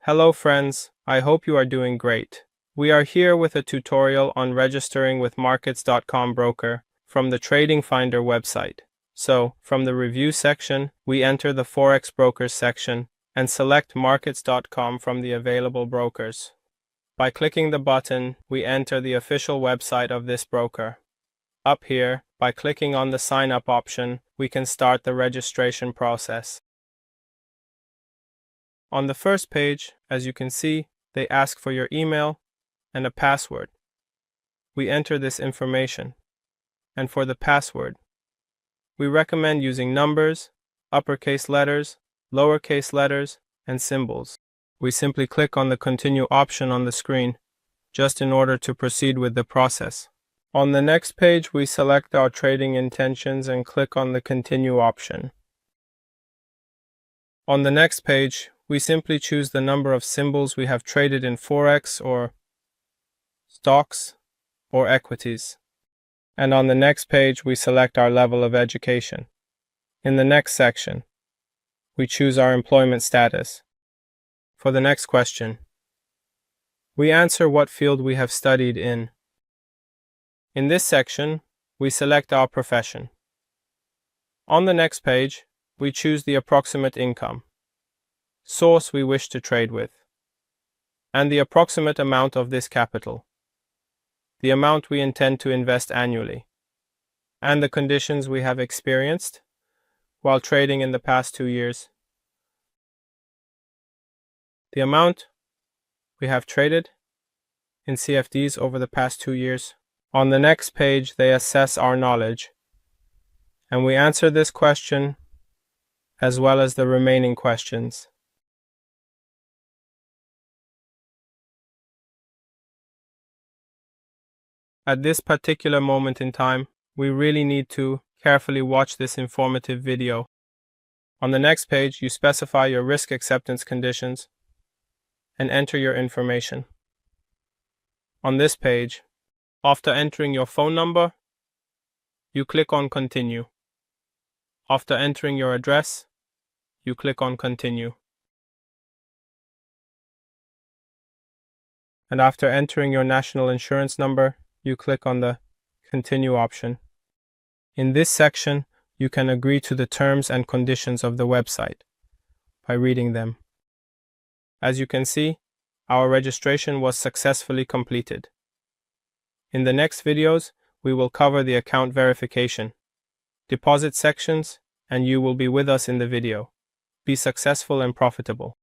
Hello friends, I hope you are doing great. We are here with a tutorial on registering with Markets.com broker from the Tradingfinder website. So, from the review section, we enter the Forex brokers section and select Markets.com from the available brokers. By clicking the button, we enter the official website of this broker. Up here, by clicking on the sign up option, we can start the registration process. On the first page, as you can see, they ask for your email and a password. We enter this information. And for the password, we recommend using numbers, uppercase letters, lowercase letters, and symbols. We simply click on the continue option on the screen, just in order to proceed with the process. On the next page, we select our trading intentions and click on the continue option. On the next page, we simply choose the number of symbols we have traded in Forex or stocks or equities. And on the next page, we select our level of education. In the next section, we choose our employment status. For the next question, we answer what field we have studied in. In this section, we select our profession. On the next page, we choose the approximate income, source we wish to trade with, and the approximate amount of this capital, the amount we intend to invest annually, and the conditions we have experienced while trading in the past 2 years. The amount we have traded in CFDs over the past 2 years. On the next page, they assess our knowledge, and we answer this question as well as the remaining questions. At this particular moment in time, we really need to carefully watch this informative video. On the next page, you specify your risk acceptance conditions and enter your information. On this page, after entering your phone number, you click on Continue. After entering your address, you click on Continue. And after entering your national insurance number, you click on the Continue option. In this section, you can agree to the terms and conditions of the website by reading them. As you can see, our registration was successfully completed. In the next videos, we will cover the account verification, deposit sections, and you will be with us in the video. Be successful and profitable.